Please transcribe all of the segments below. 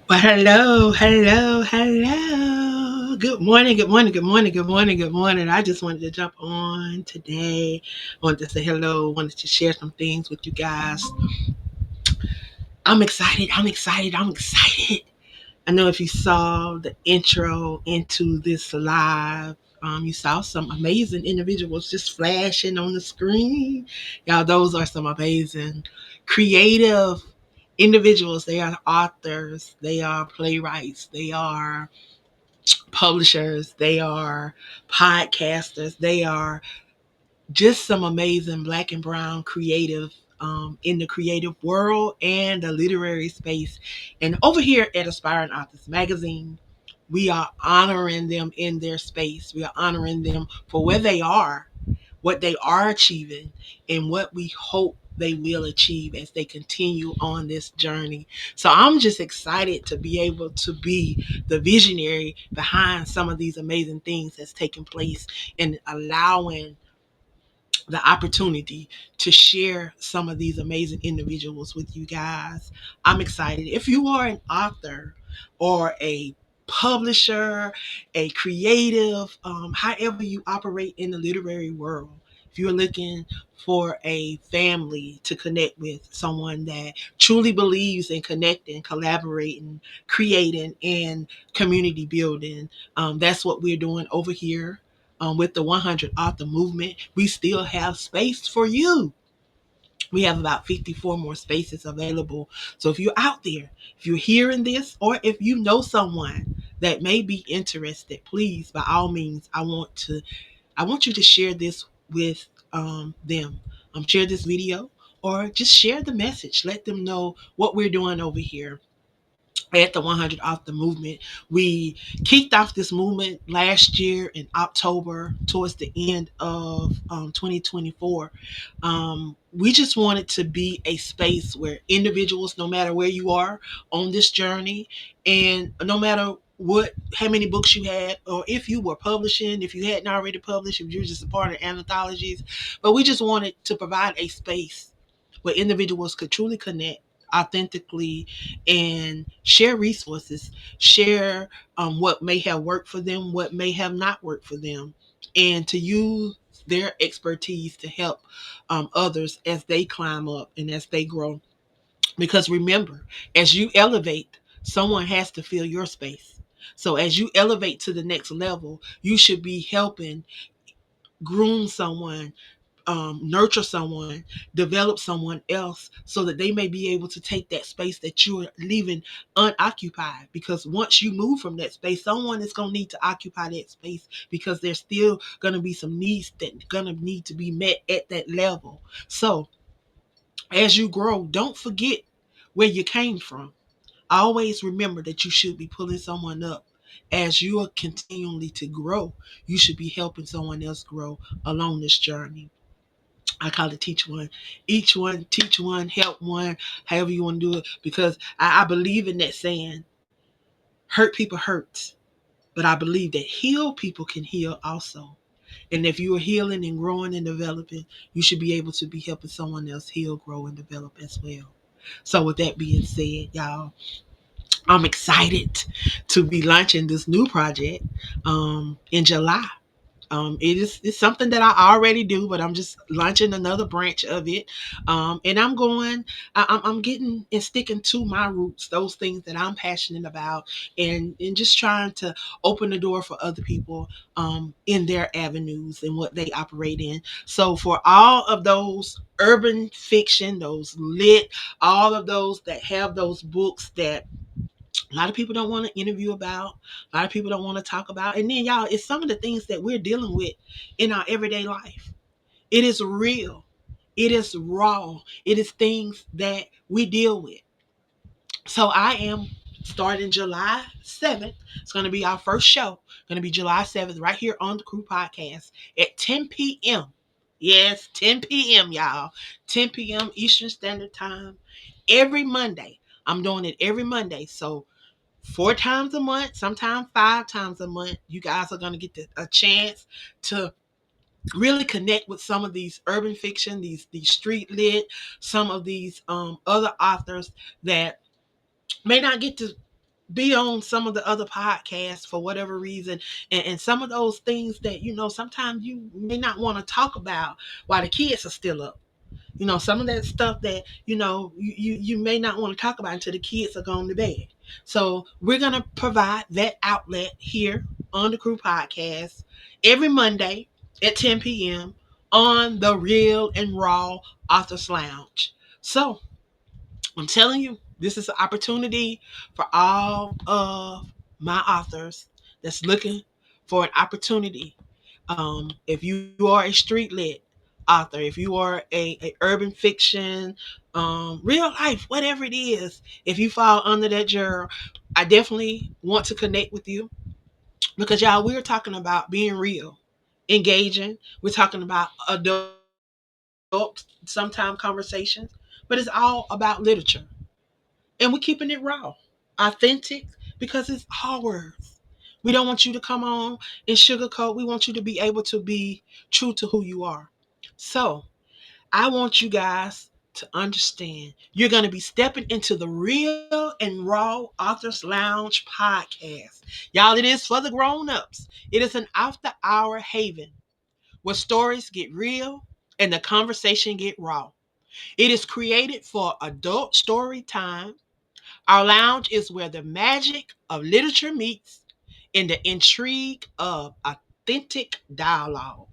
Well, hello. Good morning, good morning, good morning, good morning, good morning. I just wanted to jump on today. I wanted to say hello, wanted to share some things with you guys. I'm excited. I know if you saw the intro into this live, you saw some amazing individuals just flashing on the screen. Y'all, those are some amazing, creative individuals. They are authors, they are playwrights, they are publishers, they are podcasters, they are just some amazing black and brown creative in the creative world and the literary space. And over here at Aspiring Authors Magazine, we are honoring them in their space. We are honoring them for where they are, what they are achieving, and what we hope they will achieve as they continue on this journey. So I'm just excited to be able to be the visionary behind some of these amazing things that's taking place and allowing the opportunity to share some of these amazing individuals with you guys. I'm excited. If you are an author or a publisher, a creative, however you operate in the literary world, if you're looking for a family to connect with, someone that truly believes in connecting, collaborating, creating, and community building, that's what we're doing over here with the 100 author movement. We still have space for you. We have about 54 more spaces available. So if you're out there, if you're hearing this, or if you know someone that may be interested, please, by all means, I want you to share this with them. Share this video or just share the message. Let them know what we're doing over here at the 100 Off the Movement. We kicked off this movement last year in October, towards the end of 2024. We just wanted to be a space where individuals, no matter where you are on this journey, and no matter how many books you had, or if you were publishing, if you hadn't already published, if you're just a part of anthologies, but we just wanted to provide a space where individuals could truly connect authentically and share resources, share what may have worked for them, what may have not worked for them, and to use their expertise to help others as they climb up and as they grow. Because remember, as you elevate, someone has to fill your space. So as you elevate to the next level, you should be helping groom someone, nurture someone, develop someone else so that they may be able to take that space that you're leaving unoccupied. Because once you move from that space, someone is going to need to occupy that space because there's still going to be some needs that are going to need to be met at that level. So as you grow, don't forget where you came from. Always remember that you should be pulling someone up. As you are continually to grow, you should be helping someone else grow along this journey. I call it teach one. Each one, teach one, help one, however you want to do it. Because I believe in that saying, hurt people hurt. But I believe that heal people can heal also. And if you are healing and growing and developing, you should be able to be helping someone else heal, grow, and develop as well. So with that being said, y'all, I'm excited to be launching this new project in July. It's something that I already do, but I'm just launching another branch of it. And I'm getting and sticking to my roots, those things that I'm passionate about, and just trying to open the door for other people in their avenues and what they operate in. So for all of those urban fiction, those lit, all of those that have those books that a lot of people don't want to interview about, a lot of people don't want to talk about. And then, y'all, it's some of the things that we're dealing with in our everyday life. It is real, it is raw, it is things that we deal with. So I am starting July 7th. It's going to be our first show. Going to be July 7th right here on the Crew Podcast at 10 p.m. Yes, 10 p.m., y'all. 10 p.m. Eastern Standard Time every Monday. I'm doing it every Monday. So 4 times a month, sometimes 5 times a month, you guys are going to get a chance to really connect with some of these urban fiction, these street lit, some of these other authors that may not get to be on some of the other podcasts for whatever reason, and some of those things that sometimes you may not want to talk about while the kids are still up. Some of that stuff that you may not want to talk about until the kids are gone to bed. So we're gonna provide that outlet here on the Crew Podcast every Monday at 10 p.m. on the Real and Raw Authors Lounge. So I'm telling you, this is an opportunity for all of my authors that's looking for an opportunity. If you are a street lit author, if you are a urban fiction, real life, whatever it is, if you fall under that genre, I definitely want to connect with you because y'all, we're talking about being real, engaging. We're talking about adult sometime conversations, but it's all about literature. And we're keeping it raw, authentic, because it's our words. We don't want you to come on and sugarcoat. We want you to be able to be true to who you are. So I want you guys to understand you're going to be stepping into the Real and Raw Authors Lounge podcast. Y'all, it is for the grown-ups. It is an after-hour haven where stories get real and the conversation get raw. It is created for adult story time. Our lounge is where the magic of literature meets in the intrigue of authentic dialogue.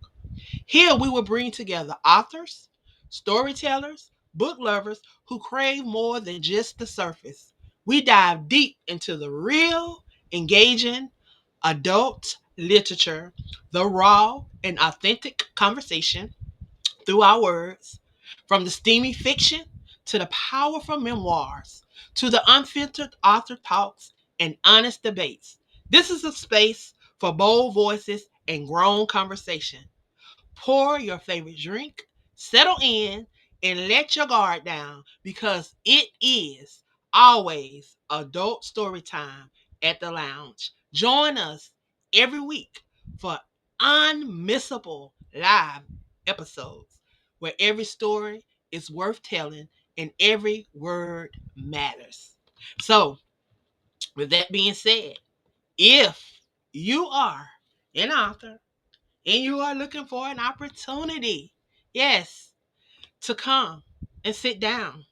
Here we will bring together authors, storytellers, book lovers who crave more than just the surface. We dive deep into the real, engaging adult literature, the raw and authentic conversation through our words, from the steamy fiction to the powerful memoirs to the unfiltered author talks and honest debates. This is a space for bold voices and grown conversation. Pour your favorite drink, settle in, and let your guard down because it is always adult story time at the lounge. Join us every week for unmissable live episodes where every story is worth telling and every word matters. So, with that being said, if you are an author and you are looking for an opportunity, yes, to come and sit down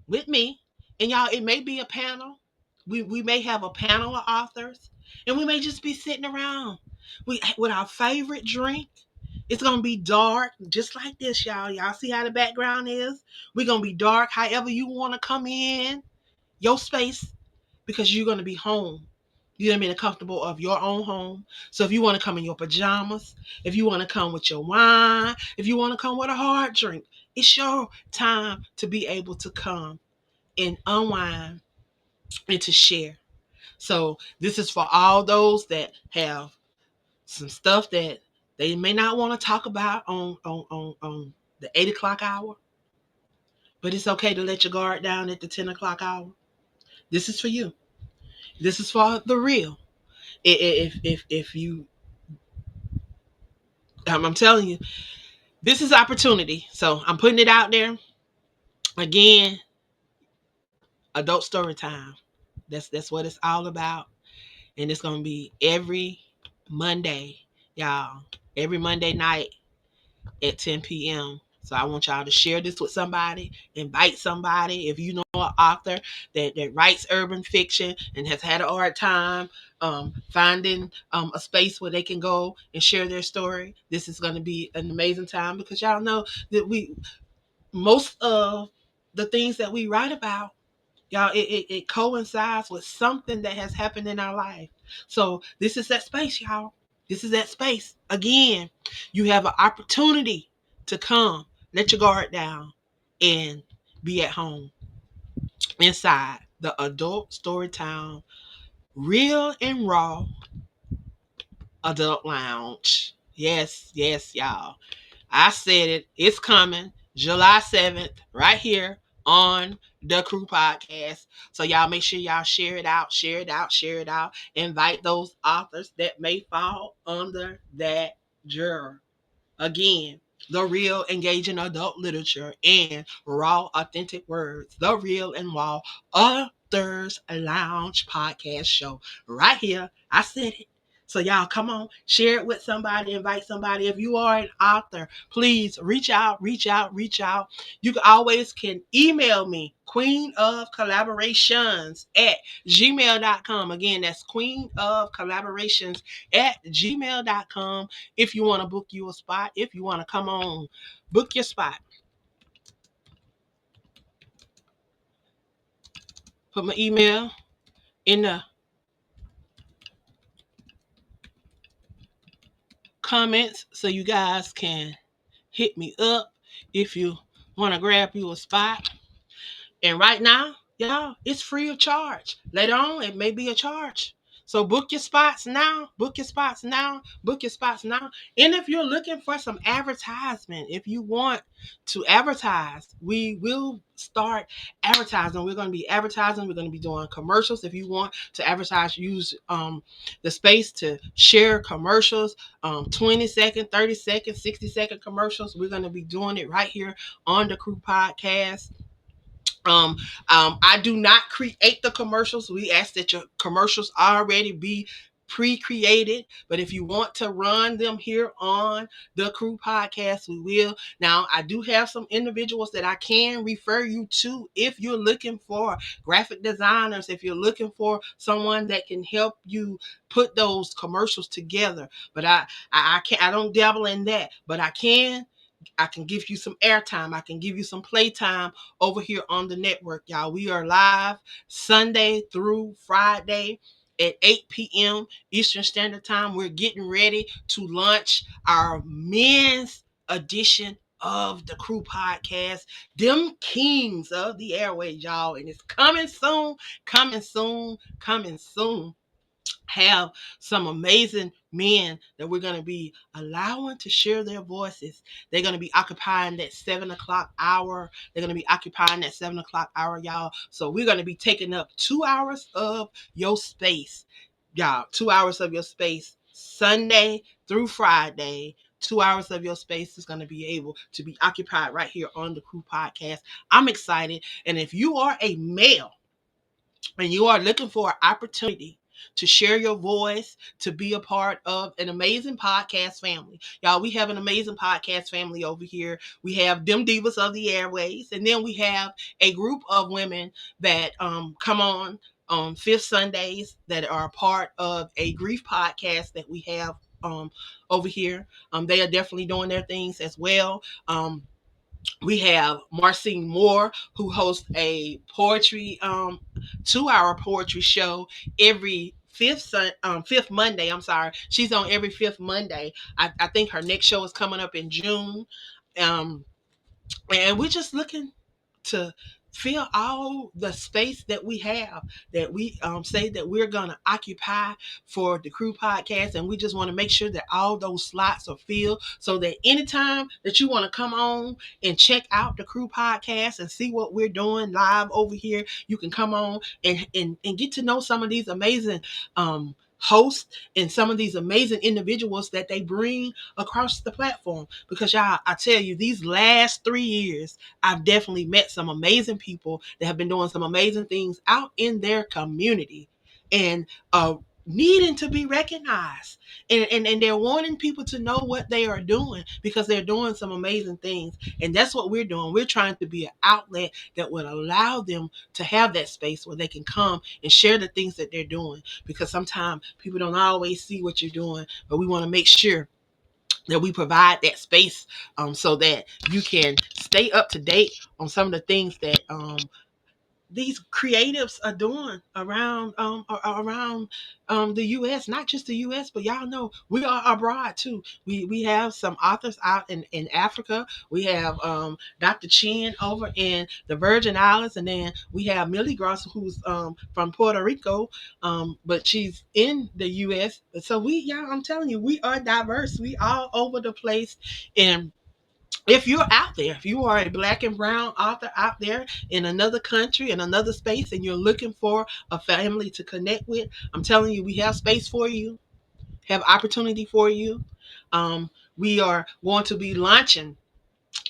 with me, and y'all, it may be a panel. We may have a panel of authors, and we may just be sitting around with our favorite drink. It's gonna be dark, just like this, y'all. Y'all see how the background is? We're gonna be dark, however you want to come in your space, because you're gonna be home. You're gonna be in the comfortable of your own home. So if you want to come in your pajamas, if you want to come with your wine, if you want to come with a hard drink, it's your time to be able to come and unwind and to share. So this is for all those that have some stuff that they may not want to talk about on the 8 o'clock hour, but it's okay to let your guard down at the 10 o'clock hour. This is for you. This is for the real. If you, I'm telling you, this is opportunity. So I'm putting it out there again. Adult story time. That's what it's all about, and it's gonna be every Monday, y'all. Every Monday night at 10 p.m. So I want y'all to share this with somebody, invite somebody. If you know an author that writes urban fiction and has had a hard time finding a space where they can go and share their story, this is going to be an amazing time because y'all know that most of the things that we write about, y'all, it coincides with something that has happened in our life. So this is that space, y'all. This is that space. Again, you have an opportunity to come, let your guard down, and be at home inside the adult Storytown Real and Raw Adult Lounge. Yes, yes, y'all. I said it. It's coming July 7th, right here on the Crew Podcast. So y'all make sure y'all share it out, share it out, share it out. Invite those authors that may fall under that genre. Again, the real engaging adult literature and raw, authentic words. The real and raw Authors Lounge podcast show right here. I said it. So y'all come on, share it with somebody, invite somebody. If you are an author, please reach out, reach out, reach out. You can always email me, queen of collaborations at gmail.com. Again, that's queen of collaborations at gmail.com. If you want to book you a spot, if you want to come on, book your spot. Put my email in the comments so you guys can hit me up if you want to grab you a spot. And right now, y'all, it's free of charge. Later on, it may be a charge. So book your spots now. Book your spots now. Book your spots now. And if you're looking for some advertisement, if you want to advertise, we will start advertising. We're going to be advertising. We're going to be doing commercials. If you want to advertise, use the space to share commercials, 20-second, 30-second, 60-second commercials. We're going to be doing it right here on the Crew Podcast. I do not create the commercials. We ask that your commercials already be pre-created, but if you want to run them here on the Crew Podcast, we will. Now, I do have some individuals that I can refer you to if you're looking for graphic designers, if you're looking for someone that can help you put those commercials together. But I can't, I don't dabble in that, but I can give you some airtime. I can give you some playtime over here on the network, y'all. We are live Sunday through Friday at 8 p.m. Eastern Standard Time. We're getting ready to launch our men's edition of the Crew Podcast, them kings of the airways, y'all. And it's coming soon, coming soon, coming soon. Have some amazing men that we're going to be allowing to share their voices. They're going to be occupying that 7 o'clock hour. They're going to be occupying that 7 o'clock hour, y'all. So we're going to be taking up 2 hours of your space, y'all. 2 hours of your space, Sunday through Friday. 2 hours of your space is going to be able to be occupied right here on the Crew Podcast. I'm excited. And if you are a male, and you are looking for an opportunity to share your voice, to be a part of an amazing podcast family. Y'all, we have an amazing podcast family over here. We have them divas of the airways, and then we have a group of women that come on fifth Sundays that are a part of a grief podcast that we have over here. They are definitely doing their things as well. We have Marcine Moore, who hosts a poetry 2-hour poetry show every fifth Monday. I'm sorry, she's on every fifth Monday. I think her next show is coming up in June. um and we're just looking to fill all the space that we have, that we say that we're going to occupy for the Crew Podcast. And we just want to make sure that all those slots are filled so that anytime that you want to come on and check out the Crew Podcast and see what we're doing live over here, you can come on and get to know some of these amazing hosts and some of these amazing individuals that they bring across the platform. Because y'all, I tell you, these last 3 years, I've definitely met some amazing people that have been doing some amazing things out in their community and needing to be recognized. And they're wanting people to know what they are doing because they're doing some amazing things. And that's what we're doing. We're trying to be an outlet that would allow them to have that space where they can come and share the things that they're doing. Because sometimes people don't always see what you're doing, but we want to make sure that we provide that space so that you can stay up to date on some of the things that these creatives are doing around the U.S. Not just the U.S., but y'all know we are abroad too. We have some authors out in Africa. We have Dr. Chin over in the Virgin Islands, and then we have Millie Gross, who's from Puerto Rico, but she's in the U.S. So y'all, I'm telling you, we are diverse. We all over the place. And if you're out there, if you are a black and brown author out there in another country, in another space, and you're looking for a family to connect with, I'm telling you, we have space for you, have opportunity for you. We are going to be launching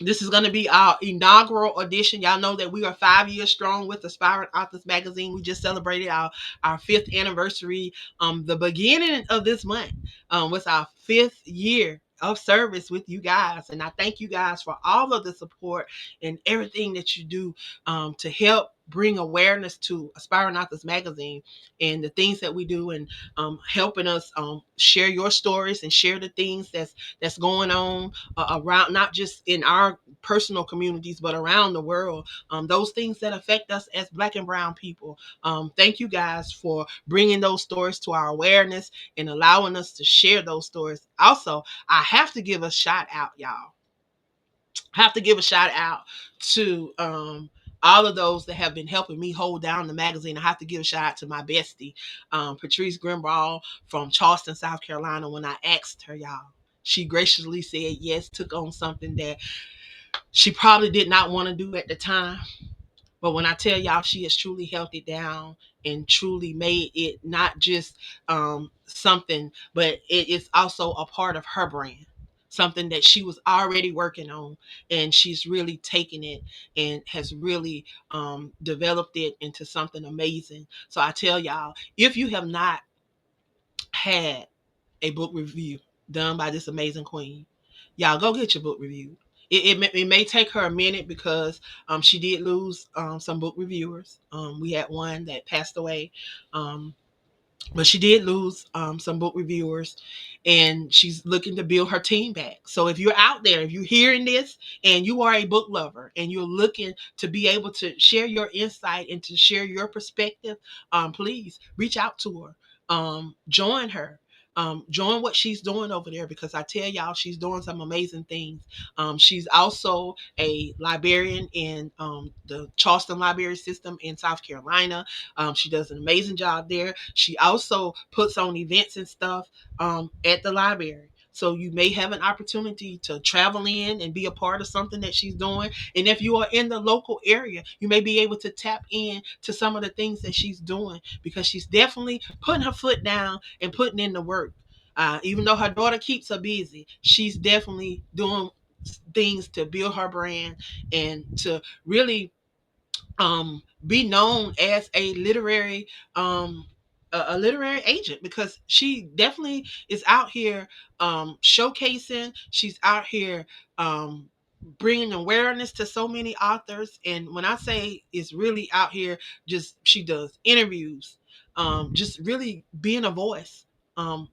This is going to be our inaugural edition. Y'all know that we are 5 years strong with Aspiring Authors Magazine. We just celebrated our fifth anniversary the beginning of this month was our 5th year of service with you guys. And I thank you guys for all of the support and everything that you do to help bring awareness to Aspiring Authors Magazine and the things that we do, and helping us share your stories and share the things that's going on around, not just in our personal communities, but around the world. Those things that affect us as Black and Brown people. Thank you guys for bringing those stories to our awareness and allowing us to share those stories. Also, I have to give a shout out, y'all. I have to give a shout out to all of those that have been helping me hold down the magazine. I have to give a shout out to my bestie, Patrice Grimbaugh from Charleston, South Carolina. When I asked her, y'all, she graciously said yes, took on something that she probably did not want to do at the time. But when I tell y'all, she has truly held it down and truly made it not just something, but it is also a part of her brand. Something that she was already working on, and she's really taken it and has really developed it into something amazing. So I tell y'all, if you have not had a book review done by this amazing queen, y'all go get your book review. It may take her a minute because she did lose some book reviewers. We had one that passed away, um, but she did lose some book reviewers, and she's looking to build her team back. So if you're out there, if you're hearing this and you are a book lover and you're looking to be able to share your insight and to share your perspective, please reach out to her. Join her. Join what she's doing over there, because I tell y'all, she's doing some amazing things. She's also a librarian in the Charleston Library System in South Carolina. She does an amazing job there. She also puts on events and stuff at the library. So you may have an opportunity to travel in and be a part of something that she's doing. And if you are in the local area, you may be able to tap in to some of the things that she's doing, because she's definitely putting her foot down and putting in the work. Even though her daughter keeps her busy, she's definitely doing things to build her brand and to really be known as um, a literary agent, because she definitely is out here showcasing. She's out here um, bringing awareness to so many authors. And when I say it's really out here, just she does interviews, just really being a voice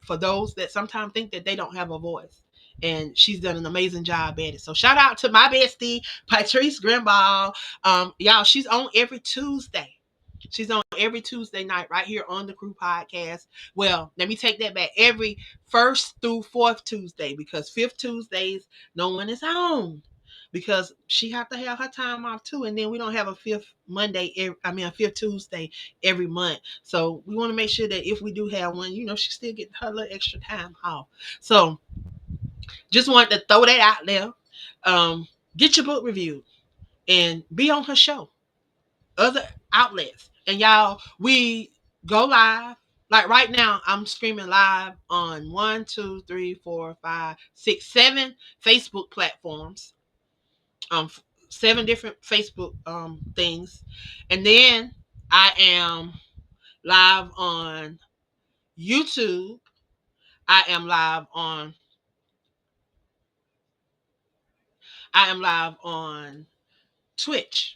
for those that sometimes think that they don't have a voice. And she's done an amazing job at it. So shout out to my bestie, Patrice Grimbaugh. Y'all, she's on every Tuesday. She's on every Tuesday night right here on the Crew Podcast. Well, let me take that back. Every first through fourth Tuesday, because fifth Tuesdays no one is on, because she have to have her time off too, and then we don't have a fifth a fifth Tuesday every month. So we want to make sure that if we do have one, she still get her little extra time off. So just wanted to throw that out there. Um, get your book reviewed and be on her show, other outlets. And y'all, we go live. Like right now, I'm streaming live on 1, 2, 3, 4, 5, 6, 7 Facebook platforms. 7 different Facebook things. And then I am live on YouTube. I am live on Twitch.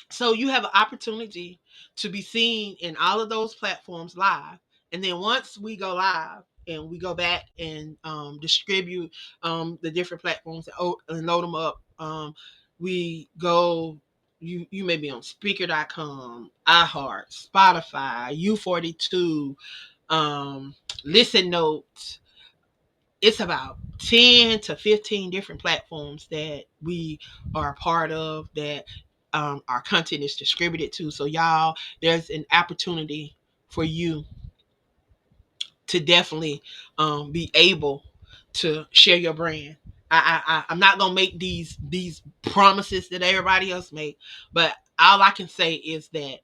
So you have an opportunity to be seen in all of those platforms live. And then once we go live and we go back and distribute the different platforms and load them up, we go, you may be on speaker.com, iHeart, Spotify, U42, Listen Notes. It's about 10 to 15 different platforms that we are a part of, that our content is distributed to. So y'all, there's an opportunity for you to definitely be able to share your brand. I'm not gonna make these promises that everybody else make, but all I can say is that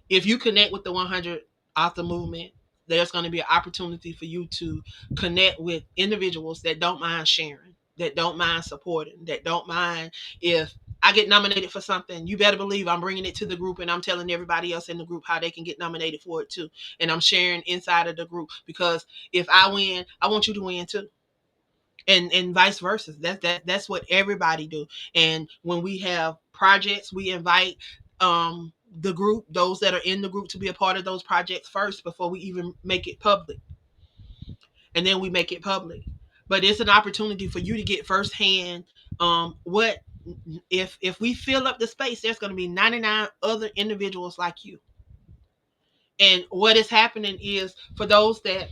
if you connect with the 100 author movement, there's going to be an opportunity for you to connect with individuals that don't mind sharing. that don't mind supporting, that don't mind if I get nominated for something, you better believe I'm bringing it to the group and I'm telling everybody else in the group how they can get nominated for it too. And I'm sharing inside of the group, because if I win, I want you to win too. And vice versa. That's what everybody do. And when we have projects, we invite the group, those that are in the group, to be a part of those projects first before we even make it public. And then we make it public. But it's an opportunity for you to get firsthand what if we fill up the space, there's going to be 99 other individuals like you. And what is happening is, for those that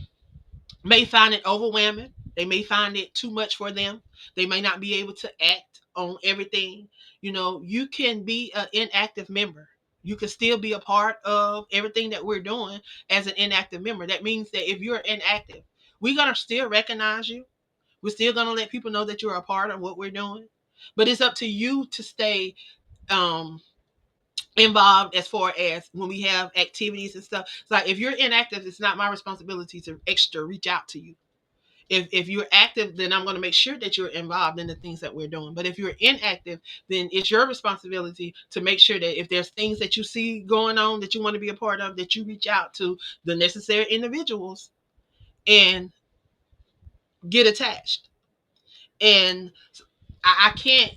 may find it overwhelming, they may find it too much for them, they may not be able to act on everything. You can be an inactive member. You can still be a part of everything that we're doing as an inactive member. That means that if you're inactive, we're going to still recognize you. We're still going to let people know that you're a part of what we're doing. But it's up to you to stay um, involved, as far as when we have activities and stuff. It's like, if you're inactive, it's not my responsibility to extra reach out to you. If you're active, then I'm going to make sure that you're involved in the things that we're doing. But if you're inactive, then it's your responsibility to make sure that if there's things that you see going on that you want to be a part of, that you reach out to the necessary individuals and get attached. And I can't,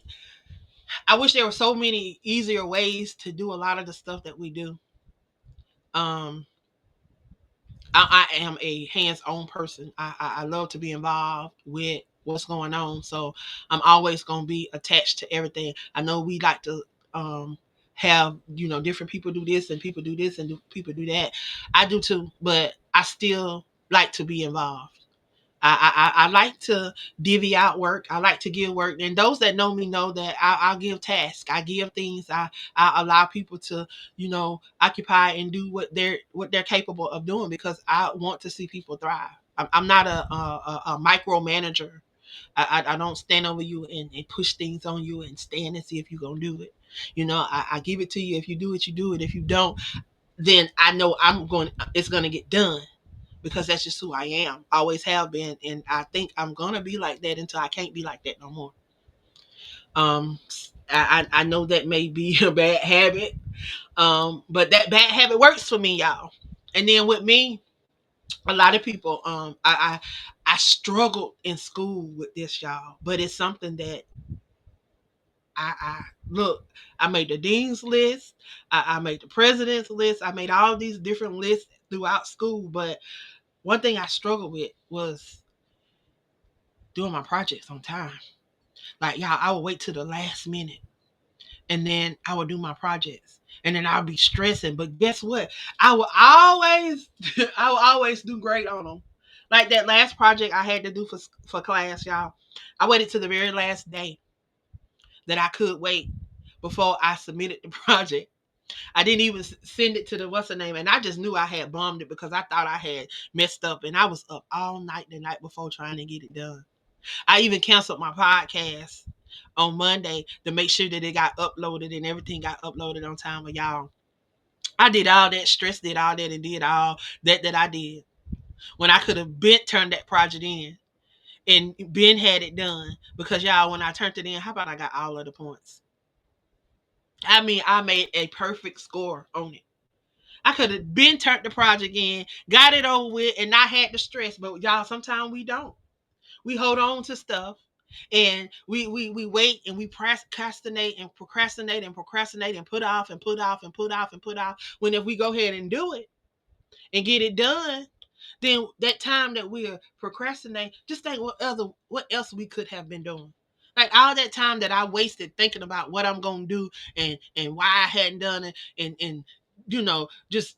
I wish there were so many easier ways to do a lot of the stuff that we do. Um, I am a hands-on person. I love to be involved with what's going on. So I'm always going to be attached to everything. I know we like to have, different people do this and people do this and people do that. I do too, but I still like to be involved. I like to divvy out work. I like to give work. And those that know me know that I'll give tasks. I give things. I allow people to, occupy and do what they're capable of doing, because I want to see people thrive. I'm not a micromanager. I don't stand over you and push things on you and stand and see if you're going to do it. I give it to you. If you do it, you do it. If you don't, then I know it's going to get done, because that's just who I am. Always have been, and I think I'm gonna be like that until I can't be like that no more. Um, I know that may be a bad habit, but that bad habit works for me, y'all. And then with me, a lot of people, I struggled in school with this, y'all, but it's something that I look. I made the dean's list. I made the president's list. I made all these different lists throughout school, but one thing I struggled with was doing my projects on time. Like, y'all, I would wait till the last minute and then I would do my projects. And then I'll be stressing. But guess what? I will always I will always do great on them. Like that last project I had to do for class, y'all. I waited to the very last day that I could wait before I submitted the project. I didn't even send it to the what's her name, and I just knew I had bombed it because I thought I had messed up, and I was up all night the night before trying to get it done. I even canceled my podcast on Monday to make sure that it got uploaded and everything got uploaded on time. But y'all, I did all that, stress did all that, and did all that I did when I could have been turned that project in and been had it done. Because y'all, when I turned it in, how about I got all of the points? I mean, I made a perfect score on it. I could have been turned the project in, got it over with, and not had the stress. But y'all, sometimes we don't. We hold on to stuff, and we wait, and we procrastinate and procrastinate and procrastinate and put off and put off and put off and put off. When if we go ahead and do it and get it done, then that time that we're procrastinating, just think what else we could have been doing. Like all that time that I wasted thinking about what I'm gonna do and why I hadn't done it, and just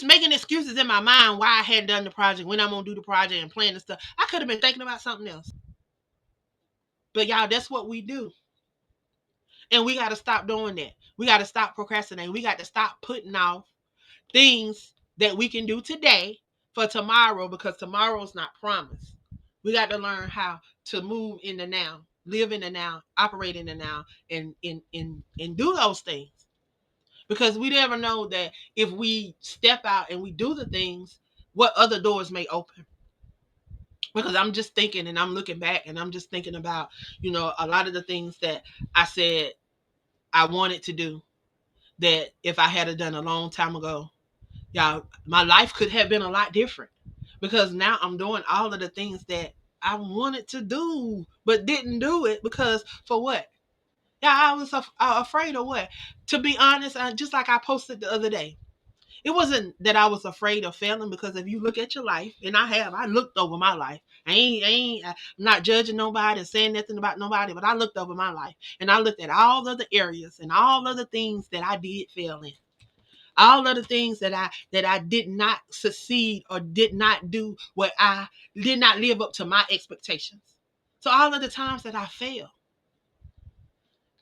making excuses in my mind why I hadn't done the project, when I'm gonna do the project and planning stuff. I could have been thinking about something else. But y'all, that's what we do. And we got to stop doing that. We got to stop procrastinating. We got to stop putting off things that we can do today for tomorrow, because tomorrow's not promised. We got to learn how to move in the now, live in the now, operate in the now, and do those things. Because we never know that if we step out and we do the things, what other doors may open. Because I'm just thinking and I'm looking back and I'm just thinking about, a lot of the things that I said I wanted to do that if I had done a long time ago, y'all, my life could have been a lot different because now I'm doing all of the things that I wanted to do but didn't do it because for what? Yeah, I was afraid of what? To be honest, just like I posted the other day, it wasn't that I was afraid of failing because if you look at your life, and I looked over my life. I'm not judging nobody and saying nothing about nobody, but I looked over my life and I looked at all of the areas and all of the things that I did fail in. All of the things that I did not succeed or did not do what I did not live up to my expectations. So all of the times that I failed,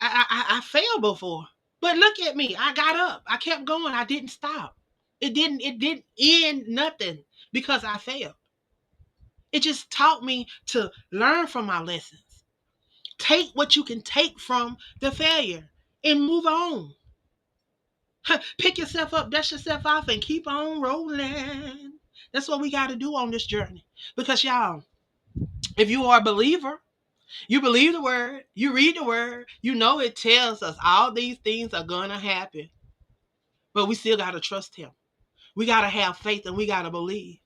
I failed before. But look at me. I got up. I kept going. I didn't stop. It didn't end nothing because I failed. It just taught me to learn from my lessons. Take what you can take from the failure and move on. Pick yourself up, dust yourself off, and keep on rolling. That's what we got to do on this journey. Because, y'all, if you are a believer, you believe the word, you read the word, you know it tells us all these things are going to happen. But we still got to trust Him. We got to have faith and we got to believe.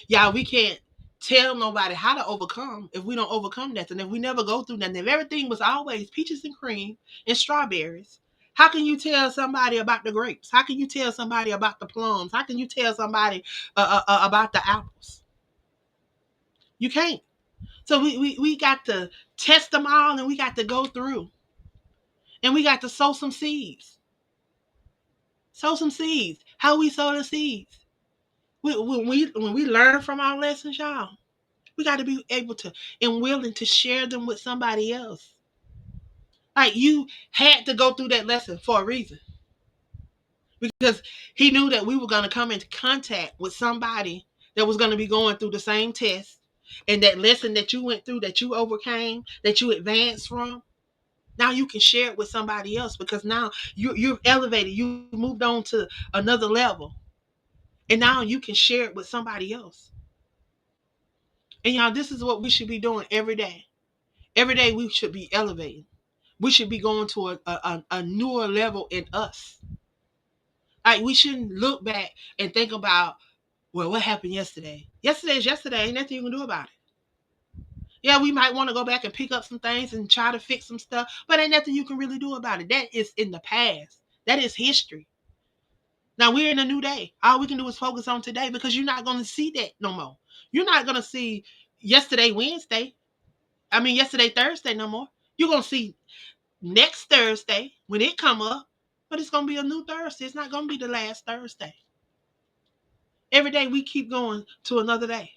Yeah, we can't tell nobody how to overcome if we don't overcome nothing. If we never go through nothing, if everything was always peaches and cream and strawberries, how can you tell somebody about the grapes? How can you tell somebody about the plums? How can you tell somebody about the apples? You can't. So we got to test them all and we got to go through and we got to sow some seeds. Sow some seeds. How we sow the seeds? When we learn from our lessons, y'all, we got to be able to and willing to share them with somebody else. Like you had to go through that lesson for a reason because he knew that we were going to come into contact with somebody that was going to be going through the same test and that lesson that you went through, that you overcame, that you advanced from. Now you can share it with somebody else because now you're elevated. You moved on to another level, and now you can share it with somebody else. And y'all, this is what we should be doing every day. Every day we should be elevating. We should be going to a newer level in us. Like we shouldn't look back and think about, well, what happened yesterday? Yesterday is yesterday. Ain't nothing you can do about it. Yeah, we might want to go back and pick up some things and try to fix some stuff, but ain't nothing you can really do about it. That is in the past. That is history. Now we're in a new day. All we can do is focus on today because you're not going to see that no more. You're not going to see yesterday Thursday no more. You're going to see next Thursday when it come up, but it's gonna be a new Thursday. It's not gonna be the last Thursday. Every day we keep going to another day.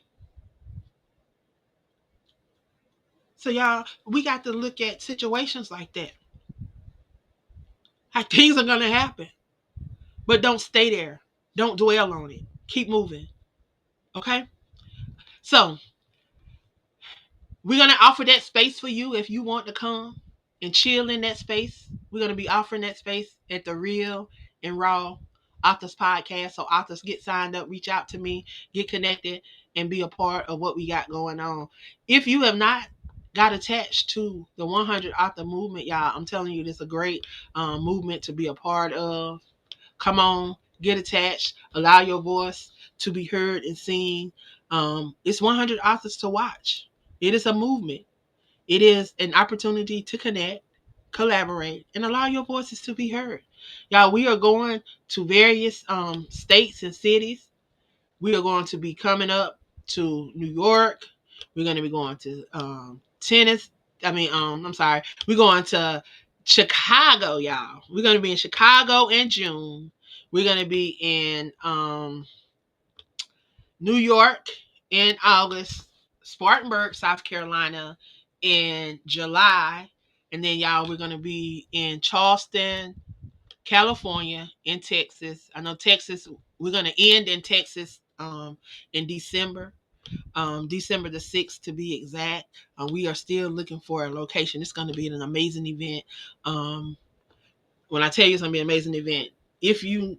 So y'all, we got to look at situations like that. Like things are gonna happen, but don't stay there. Don't dwell on it. Keep moving. Okay. So we're gonna offer that space for you if you want to come and chill in that space. We're gonna be offering that space at the Real and Raw Authors Podcast. So authors get signed up, reach out to me, get connected, and be a part of what we got going on. If you have not got attached to the 100 author movement, y'all, I'm telling you, this is a great movement to be a part of. Come on, get attached, allow your voice to be heard and seen. It's 100 authors to watch. It is a movement. It is an opportunity to connect, collaborate, and allow your voices to be heard. Y'all, we are going to various states and cities. We are going to be coming up to New York. We're going to be going to Tennessee. I'm sorry. We're going to Chicago, y'all. We're going to be in Chicago in June. We're going to be in New York in August, Spartanburg, South Carolina in July, and then y'all, we're gonna be in Charleston, California, in Texas. I know Texas. We're gonna end in Texas in December, December the 6th to be exact. We are still looking for a location. It's gonna be an amazing event. When I tell you it's gonna be an amazing event, if you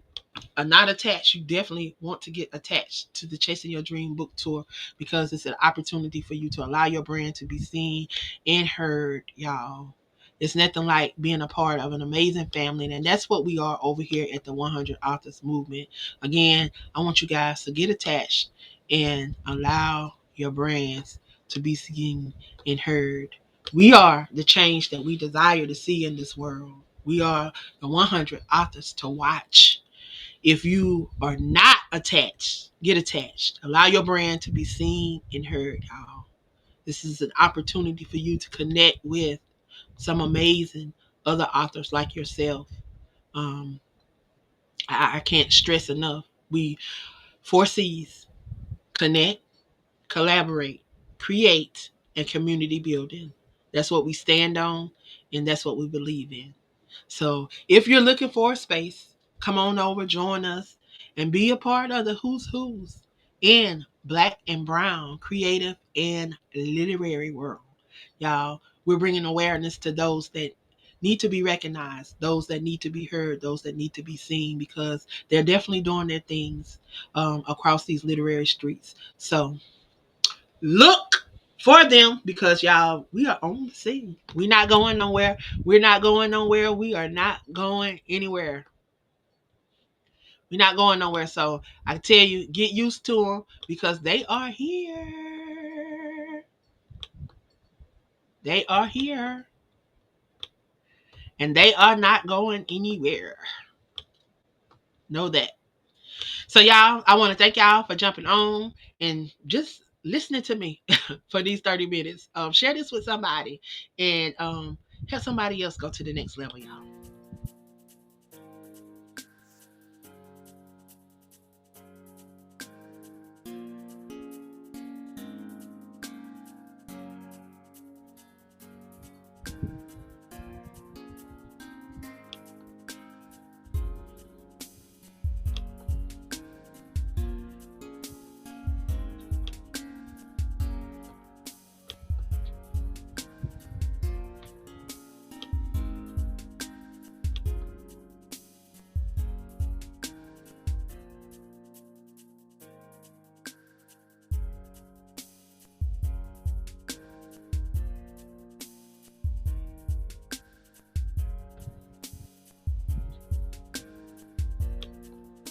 are not attached, you definitely want to get attached to the Chasing Your Dream book tour, because it's an opportunity for you to allow your brand to be seen and heard, y'all. It's nothing like being a part of an amazing family, and that's what we are over here at the 100 Authors Movement. Again, I want you guys to get attached and allow your brands to be seen and heard. We are the change that we desire to see in this world. We are the 100 authors to watch. If you are not attached, get attached. Allow your brand to be seen and heard, y'all. This is an opportunity for you to connect with some amazing other authors like yourself. Um, I can't stress enough. We four C's: connect, collaborate, create, and community building. That's what we stand on, and that's what we believe in. So if you're looking for a space, come on over, join us, and be a part of the who's in Black and Brown creative and literary world. Y'all, we're bringing awareness to those that need to be recognized, those that need to be heard, those that need to be seen, because they're definitely doing their things across these literary streets. So look for them, because y'all, we are on the scene. We're not going nowhere. We're not going nowhere. We are not going anywhere. We're not going nowhere. So I tell you, get used to them, because they are here. They are here. And they are not going anywhere. Know that. So y'all, I want to thank y'all for jumping on and just listening to me for these 30 minutes. Share this with somebody, and help somebody else go to the next level, y'all.